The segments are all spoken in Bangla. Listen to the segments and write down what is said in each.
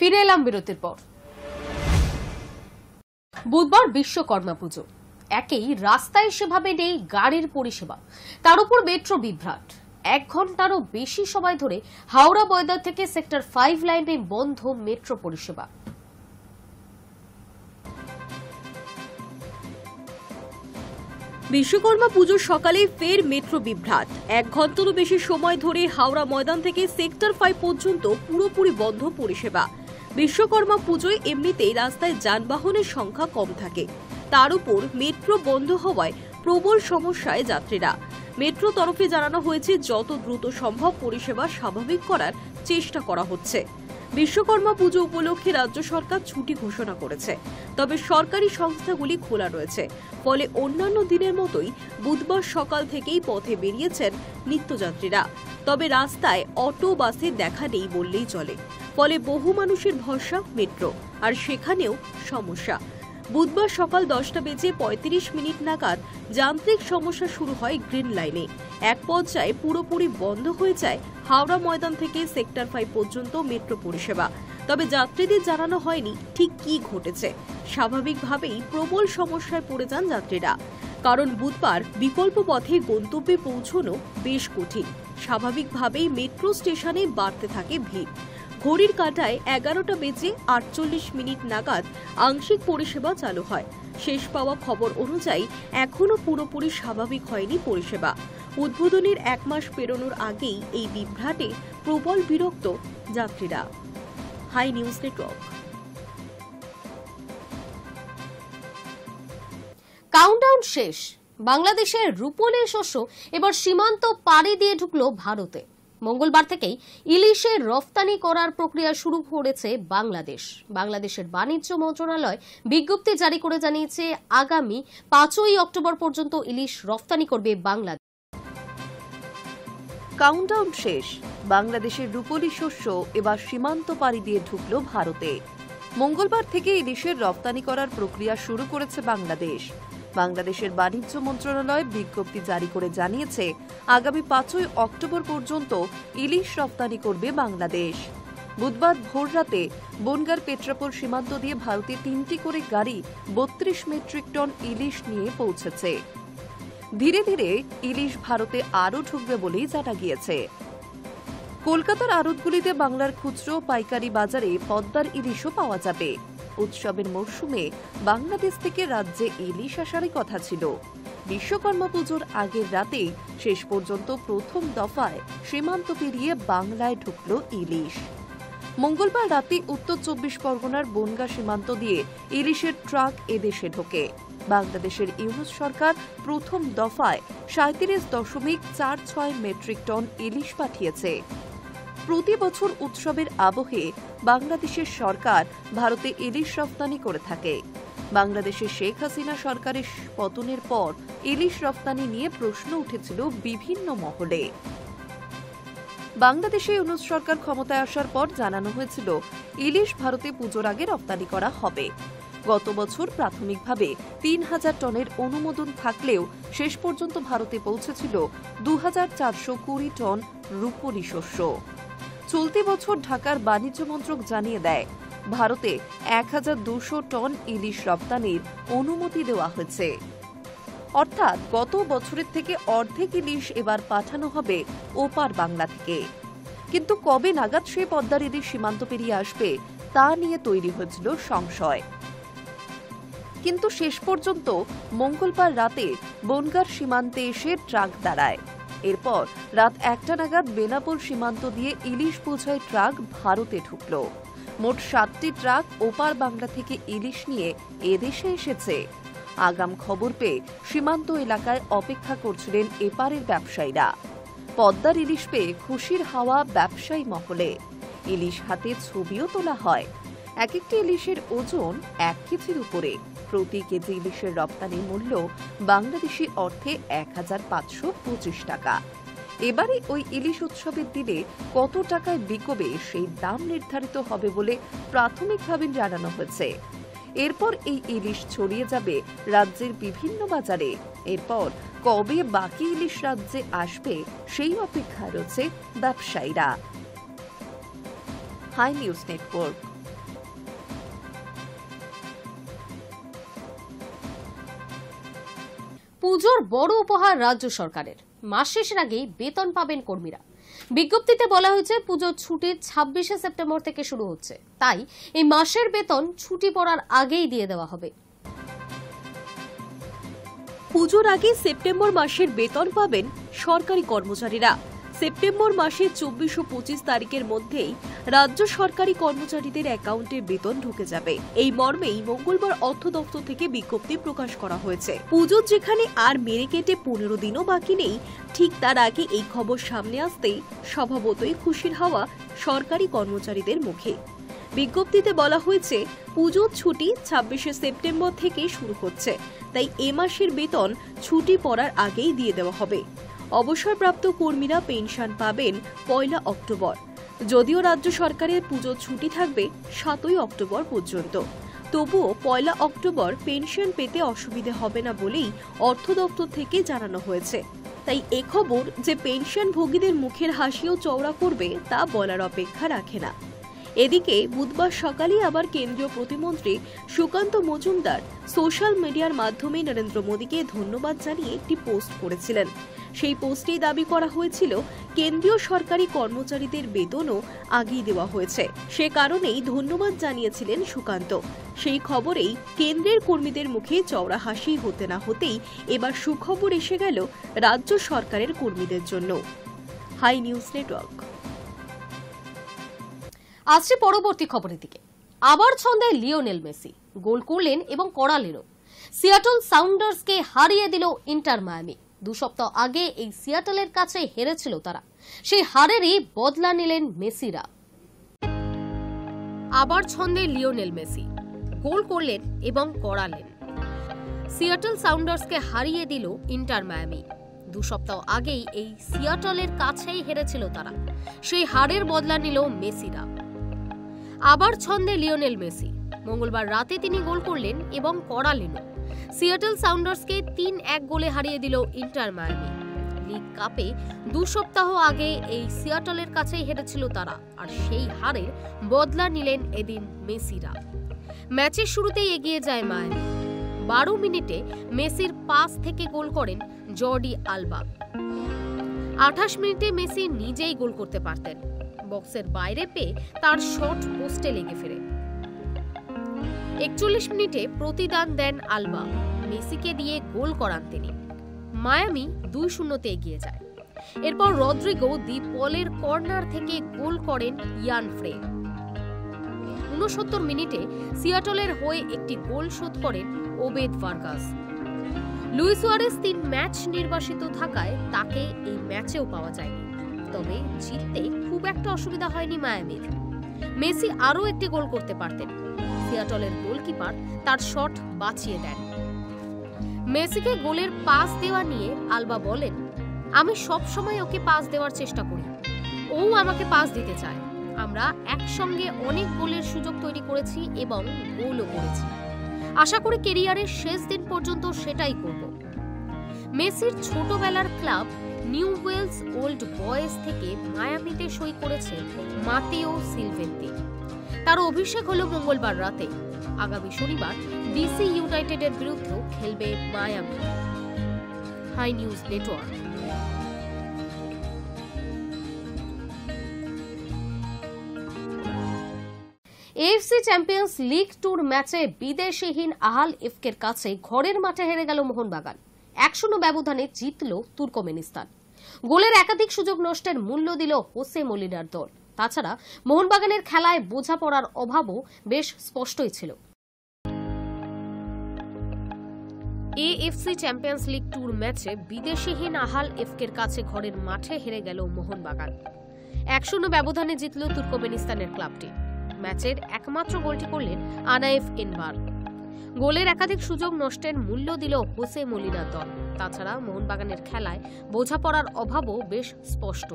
ফিরে এলাম বিরতির পর। বুধবার বিশ্বকর্মা পুজো, একেই রাস্তায় সেভাবে নেই গাড়ির পরিষেবা, তার উপর মেট্রো বিভ্রাট। 1 ঘন্টারও বেশি সময় ধরে হাওড়া ময়দান থেকে সেক্টর 5 লাইনে বন্ধ মেট্রো পরিষেবা। বিশ্বকর্মা পুজোর সকালে ফের মেট্রো বিভ্রাট। 1 ঘন্টারও বেশি সময় ধরে হাওড়া ময়দান থেকে সেক্টর 5 পর্যন্ত পুরোপুরি বন্ধ পরিষেবা। বিশ্বকর্মা পুজোয় এমনিতেই রাস্তায় যানবাহনের সংখ্যা কম থাকে, তার উপর মেট্রো বন্ধ হওয়ায় প্রবল সমস্যায় যাত্রীরা। মেট্রো তরফে জানানো হয়েছে যত দ্রুত সম্ভব পরিষেবা স্বাভাবিক করার চেষ্টা করা হচ্ছে। বিশ্বকর্মা পুজো উপলক্ষে রাজ্য সরকার ছুটি ঘোষণা করেছে, তবে সরকারি সংস্থাগুলি খোলা রয়েছে। ফলে অন্যান্য দিনের মতোই বুধবার সকাল থেকেই পথে বেরিয়েছেন নিত্যযাত্রীরা। তবে রাস্তায় অটো বাসের দেখা নেই বললেই চলে। ফলে বহু মানুষের ভরসা মেট্রো, আর সেখানেও সমস্যা। বুধবার সকাল 10:35 নাগাদ যান্ত্রিক সমস্যা শুরু হয় গ্রিন লাইনে। এক পর্যায়ে পুরোপুরি বন্ধ হয়ে যায় হাওড়া ময়দান থেকে সেক্টর 5 পর্যন্ত মেট্রো পরিষেবা। তবে যাত্রীদের জানানো হয়নি ঠিক কি ঘটেছে। স্বাভাবিকভাবেই প্রবল সমস্যায় পড়ে যান যাত্রীরা, কারণ বুধবার বিকল্প পথে গন্তব্যে পৌঁছানো বেশ কঠিন। স্বাভাবিকভাবেই মেট্রো স্টেশনে বাড়তে থাকে ভিড়। ঘড়ির কাঁটায় 11:48 নাগাদ আংশিক পরিষেবা চালু হয়। শেষ পাওয়া খবর অনুযায়ী এখনো পুরোপুরি স্বাভাবিক হয়নি পরিষেবা। উদ্বোধনের 1 মাস পেরোনোর আগেই এই বিভ্রাটে প্রবল বিরক্ত যাত্রীরা। High news network. কাউন্টডাউন শেষ, বাংলাদেশের রূপোলি শস্য এবার সীমান্ত পাড়ি দিয়ে ঢুকলো ভারতে। মঙ্গলবার থেকেই ইলিশের রফতানি করার প্রক্রিয়া শুরু করেছে বাংলাদেশ। বাংলাদেশের বাণিজ্য মন্ত্রণালয় বিজ্ঞপ্তি জারি করে জানিয়েছে আগামী 5ই অক্টোবর পর্যন্ত ইলিশ রফতানি করবে বাংলাদেশ। কাউন্টডাউন শেষ, বাংলাদেশের রূপোলি শস্য এবার সীমান্ত পাড়ি দিয়ে ঢুকলো ভারতে। মঙ্গলবার থেকে ইলিশের রফতানি করার প্রক্রিয়া শুরু করেছে বাংলাদেশ। বাংলাদেশের বাণিজ্য মন্ত্রণালয় বিজ্ঞপ্তি জারি করে জানিয়েছে আগামী 5ই অক্টোবর পর্যন্ত ইলিশ রফতানি করবে বাংলাদেশ। বুধবার ভোররাতে বনগাঁর পেট্রাপোল সীমান্ত দিয়ে ভারতে 3টি করে গাড়ি 32 মেট্রিক টন ইলিশ নিয়ে পৌঁছেছে। ধীরে ধীরে ইলিশ ভারতে আরও ঢুকবে বলেই জানা গিয়েছে। কলকাতার আড়তগুলিতে বাংলার খুচরো পাইকারি বাজারে পদ্মার ইলিশও পাওয়া যাবে। উৎসবের মরশুমে বাংলাদেশ থেকে রাজ্যে ইলিশ আসারই কথা ছিল। বিশ্বকর্মা পুজোর আগের রাতেই শেষ পর্যন্ত প্রথম দফায় সীমান্ত পেরিয়ে বাংলায় ঢুকল ইলিশ। মঙ্গলবার রাতে উত্তর 24 পরগনার বনগাঁ সীমান্ত দিয়ে ইলিশের ট্রাক এদেশে ঢোকে। বাংলাদেশের ইউনূস সরকার প্রথম দফায় 37.46 মেট্রিক টন ইলিশ পাঠিয়েছে। প্রতি বছর উৎসবের আবহে বাংলাদেশের সরকার ভারতে ইলিশ রফতানি করে থাকে। বাংলাদেশের শেখ হাসিনা সরকারের পতনের পর ইলিশ রফতানি নিয়ে প্রশ্ন উঠেছিল বিভিন্ন মহলে। বাংলাদেশে ইউনূস সরকার ক্ষমতায় আসার পর জানানো হয়েছিল ইলিশ ভারতে পুজোর আগে রফতানি করা হবে। গত বছর প্রাথমিকভাবে 3000 টনের অনুমোদন থাকলেও শেষ পর্যন্ত ভারতে পৌঁছেছিল 2420 টন রূপোলি শস্য। চলতি বছর ঢাকার বাণিজ্য মন্ত্রক জানিয়ে দেয় ভারতে 1200 টন ইলিশ রপ্তানির অনুমতি দেওয়া হয়েছে। অর্থাৎ গত বছরের থেকে অর্ধেক ইলিশ এবার পাঠানো হবে ওপার বাংলা থেকে। কিন্তু কবে নাগাদ সেই পদ্মার ইলিশ সীমান্ত পেরিয়ে আসবে তা নিয়ে তৈরি হয়েছিল সংশয়। কিন্তু শেষ পর্যন্ত মঙ্গলবার রাতে বনগাঁর সীমান্তে এসে ট্রাক দাঁড়ায়। এরপর রাত 1টা নাগাদ বেনাপোল সীমান্ত দিয়ে ইলিশ বোঝাই ট্রাক ভারতে ঢুকল। মোট 7টি ট্রাক ওপার বাংলা থেকে ইলিশ নিয়ে এদেশে এসেছে। আগাম খবর পেয়ে সীমান্ত এলাকায় অপেক্ষা করছিলেন এপারের ব্যবসায়ীরা। পদ্মার ইলিশ পেয়ে খুশির হাওয়া ব্যবসায়ী মহলে। ইলিশ হাতে ছবিও তোলা হয়। এক একটি ইলিশের ওজন 1 কেজির উপরে। প্রতি কেজি ইলিশের রপ্তানি মূল্য বাংলাদেশি অর্থে 1525 টাকা। এবারে ওই ইলিশ উৎসবের দিনে কত টাকায় বিকবে সেই দাম নির্ধারিত হবে বলে প্রাথমিকভাবে জানানো হয়েছে। এরপর এই ইলিশ ছড়িয়ে যাবে রাজ্যের বিভিন্ন বাজারে। এরপর কবে বাকি ইলিশ রাজ্যে আসবে সেই অপেক্ষায় রয়েছে ব্যবসায়ীরা। Hi news network. পুজোর বড় উপহার রাজ্য সরকারের, মাস শেষের আগেই বেতন পাবেন কর্মীরা। বিজ্ঞপ্তিতে বলা হয়েছে পুজোর ছুটির 26শে সেপ্টেম্বর থেকে শুরু হচ্ছে, তাই এই মাসের বেতন ছুটি পড়ার আগেই দিয়ে দেওয়া হবে। পুজোর আগে সেপ্টেম্বর মাসের বেতন পাবেন সরকারি কর্মচারীরা। সেপ্টেম্বর মাসের 24 ও 25 তারিখের মধ্যেই রাজ্য সরকারি কর্মচারীদের অ্যাকাউন্টে বেতন ঢুকে যাবে। এই মর্মেই মঙ্গলবার অর্থ দপ্তর থেকে বিজ্ঞপ্তি প্রকাশ করা হয়েছে। পুজোর যেখানে আর মেরে কেটে 15 দিনও বাকি নেই, ঠিক তার আগে এই খবর সামনে আসতেই স্বভাবতই খুশির হাওয়া সরকারি কর্মচারীদের মুখে। বিজ্ঞপ্তিতে বলা হয়েছে পুজোর ছুটি 26শে সেপ্টেম্বর থেকে শুরু হচ্ছে, তাই এ মাসের বেতন ছুটি পড়ার আগেই দিয়ে দেওয়া হবে। অবসরপ্রাপ্ত কর্মীরা পেনশন পাবেন 1 অক্টোবর। যদিও রাজ্য সরকারের পুজোর ছুটি থাকবে 7 অক্টোবর পর্যন্ত, তবুও 1 অক্টোবর পেনশন পেতে অসুবিধে হবে না বলেই অর্থ দপ্তর থেকে জানানো হয়েছে। তাই এ খবর যে পেনশনভোগীদের মুখের হাসিও চওড়া করবে তা বলার অপেক্ষা রাখে না। এদিকে বুধবার সকালে আবার কেন্দ্রীয় প্রতিমন্ত্রী সুকান্ত মজুমদার সোশ্যাল মিডিয়ার মাধ্যমে নরেন্দ্র মোদীকে ধন্যবাদ জানিয়ে একটি পোস্ট করেছিলেন। সেই পোস্টেই দাবি করা হয়েছিল কেন্দ্রীয় সরকারি কর্মচারীদের বেতনও আগেই দেওয়া হয়েছে, সে কারণেই ধন্যবাদ জানিয়েছিলেন সুকান্ত। সেই খবরেই কেন্দ্রের কর্মীদের মুখে চওড়া হাসি হতে না হতেই এবার সুখবর এসে গেল রাজ্য সরকারের কর্মীদের জন্য। Hi news network. আসছে পরবর্তী খবরের দিকে। আবার ছন্দে লিওনেল মেসি, গোল করলেন এবং করালেনও। সিয়াটল সাউন্ডার্সকে হারিয়ে দিল ইন্টার মায়ামি। 2 সপ্তাহ আগে এই সিয়াটলের কাছে হেরেছিল তারা, সেই হারেরই বদলা নিলেন মেসিরা। আবার ছন্দে লিওনেল মেসি, গোল করলেন এবং করালেন। সিয়াটল সাউন্ডার্সকে হারিয়ে দিল ইন্টার মায়ামি। 2 সপ্তাহ আগেই এই সিয়াটলের কাছেই হেরেছিল তারা, সেই হারের বদলা নিল মেসিরা। আবার ছন্দে লিওনেল মেসি, মঙ্গলবার রাতে তিনি গোল করলেন এবং করালেনও। সিয়াটল সাউন্ডার্সকে 3-1 গোলে হারিয়ে দিল ইন্টার মায়ামি। লিগ কাপে 2 সপ্তাহ আগে এই সিয়াটলের কাছেই হেরেছিল তারা, আর সেই হারের বদলা নিলেন এদিন মেসিরা। ম্যাচের শুরুতেই এগিয়ে যায় মায়ামি। 12 মিনিটে মেসির পাস থেকে গোল করেন জর্ডি আলবা। 28 মিনিটে মেসি নিজেই গোল করতে পারতেন, বক্সের বাইরে পেয়ে তার শট পোস্টে লেগে ফেরে। 41 মিনিটে প্রতিদান দেন আলবা, মেসিকে দিয়ে গোল করান তিনি। মায়ামি 2-0 এগিয়ে যায়। এরপর রদ্রিগো দি পলের কর্নার থেকে গোল করেন ইয়ান ফ্রে। 69 মিনিটে সিয়াটলের হয়ে একটি গোল শোধ করেন Obed Vargas. Luis Suarez 3 match নির্বাসিত থাকায় তাকে এই ম্যাচেও পাওয়া যায়নি, তবে জিততে খুব একটা অসুবিধা হয়নি মায়ামির। মেসি আরও একটি গোল করতে পারতেন, সিয়াটলের গোলকিপার তার শট বাঁচিয়ে দেন। মেসিকে গোলের পাস দেওয়া নিয়ে আলবা বলেন, আমি সব সময় ওকে পাস দেওয়ার চেষ্টা করি, ও আমাকে পাস দিতে চায়। আমরা একসঙ্গে অনেক গোলের সুযোগ তৈরি করেছি এবং গোলও করেছি। আশা করি ক্যারিয়ারের শেষ দিন পর্যন্ত সেটাই করব। মেসির ছোটবেলার club Newell's Old Boys থেকে মায়ামিতে সই করেছে মাতেও সিলভেন্তি। তার অভিষেক হলো মঙ্গলবার রাতে। আগামী শনিবার ডিসি ইউনাইটেডের বিরুদ্ধেও খেলবে Miami. Hi news Network. AFC champions league টুর ম্যাচে বিদেশিহীন আহাল এফকের কাছে ঘরের মাঠে হেরে গেল মোহনবাগান। 1-0 ব্যবধানে জিতল তুর্কমেনিস্তান। গোলের একাধিক সুযোগ নষ্টের মূল্য দিল হোসে মলিনার দল। তাছাড়া মোহনবাগানের খেলায় বোঝাপড়ার অভাবও বেশ স্পষ্টই ছিল। এএফসি চ্যাম্পিয়ন্স লিগ টুর ম্যাচে বিদেশিহীন আহাল এফকের কাছে ঘরের মাঠে হেরে গেল মোহনবাগান। 1-0 ব্যবধানে জিতল তুর্কমেনিস্তানের ক্লাবটি। ম্যাচের একমাত্র গোলটি করলেন আনায়েফ এনভার। গোলের একাধিক সুযোগ নষ্টের মূল্য দিল হোসে মলিনার দল। তাছাড়া মোহনবাগানের খেলায় বোঝাপড়ার অভাবও বেশ স্পষ্ট।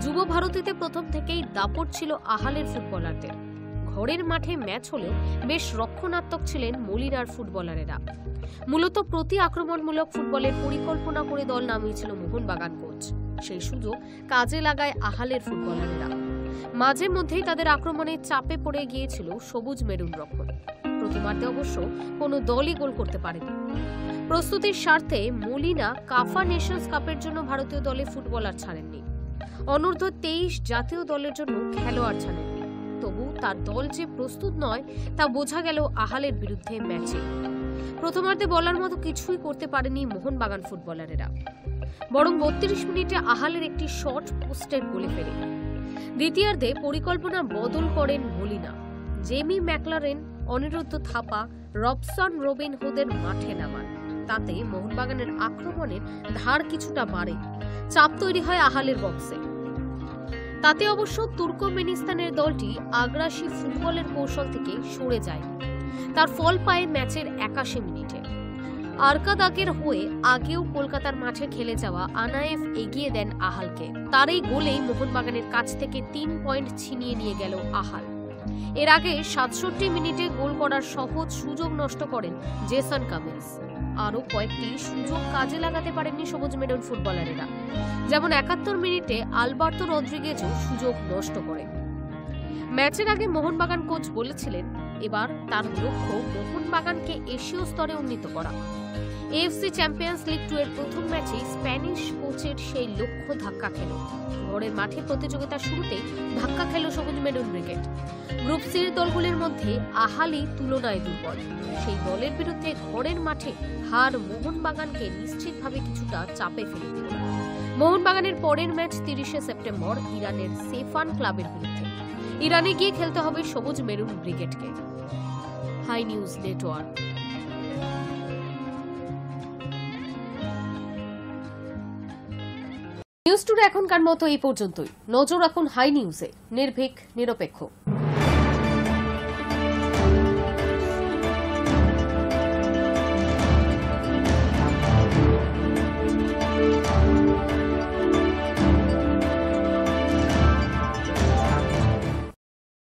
যুব ভারতীতে প্রথম থেকেই দাপট ছিল আহালের ফুটবলারদের। ঘরের মাঠে ম্যাচ হলেও বেশ রক্ষণাত্মক ছিলেন মলিনার ফুটবলারেরা। মূলত প্রতি আক্রমণমূলক ফুটবলের পরিকল্পনা করে দল নামিয়েছিল মোহনবাগান কোচ। সেই সুযোগ কাজে লাগায় আহালের ফুটবলারেরা। মাঝে মধ্যেই তাদের আক্রমণে চাপে পড়ে গিয়েছিল সবুজ মেরুন রক্ষণ। প্রথমার্ধে অবশ্য কোনো দলই গোল করতে পারেনি। প্রস্তুতির স্বার্থে মলিনা কাফা নেশনস কাপের জন্য ভারতীয় দলে ফুটবলার ছাড়েননি। অনূর্ধ্ব 23 জাতীয় দলের জন্য খেলোয়াড় ছাড়েননি। তবু তার দল যে প্রস্তুত নয় তা বোঝা গেল আহালের বিরুদ্ধে ম্যাচে। প্রথমার্ধে বলার মতো কিছুই করতে পারেনি মোহনবাগান ফুটবলারেরা, বরং 32 মিনিটে আহালের একটি শট পোস্টের গোলে ফেরে। দ্বিতীয়ার্ধে পরিকল্পনা বদল করেন Molina. Jamie Maclaren, Anirudh Thapa, Robson রবিনহুদের মাঠে নামান। তাতে মোহনবাগানের আক্রমণের ধার কিছুটা বাড়ে, চাপ তৈরি হয় আহালের বক্সে। তাতে অবশ্য তুর্কমেনিস্তানের দলটি আগ্রাসী ফুটবলের কৌশল থেকে সরে যায়। তার ফল পায় ম্যাচের 81 মিনিটে। আরকাদাগের হয়ে আগেও কলকাতার মাঠে খেলে যাওয়া আনায়েফ এগিয়ে দেন আহালকে। তার এই গোলেই মোহনবাগানের কাছ থেকে 3 পয়েন্ট ছিনিয়ে নিয়ে গেল আহাল। এর আগে 67 মিনিটে গোল করার সহজ সুযোগ নষ্ট করেন জেসন কামিন্স। আরও কয়েকটি সুযোগ কাজে লাগাতে পারেননি সবুজ মেরুন ফুটবলারেরা, যেমন 71 মিনিটে আলবার্তো রদ্রিগেজও সুযোগ নষ্ট করেন। ম্যাচের আগে মোহনবাগান কোচ বলেছিলেন এবার তার লক্ষ্য মোহনবাগানকে এশীয় স্তরে উন্নীত করা। এএফসি চ্যাম্পিয়ন্স লিগ 2 এর প্রথম ম্যাচে স্প্যানিশ কোচের সেই লক্ষ্য ধাক্কা খেল। ঘরের মাঠে প্রতিযোগিতার শুরুতেই ধাক্কা খেল সবুজ মেরুন ব্রিগেড। গ্রুপ সির দলগুলির মধ্যে আহালই তুলনায় দুর্বল। সেই দলের বিরুদ্ধে ঘরের মাঠে হার মোহনবাগানকে নিশ্চিতভাবে কিছুটা চাপে ফেলে দিল। মোহনবাগানের পরের ম্যাচ 30 সেপ্টেম্বর ইরানের সেফান ক্লাবের বিরুদ্ধে। ইরানে গিয়ে খেলতে হবে সবুজ মেরুন ব্রিগেডকে। Hi news Network. News today এখনকার মতো এই পর্যন্তই। নজর রাখুন হাই নিউজে, নির্ভীক নিরপেক্ষ।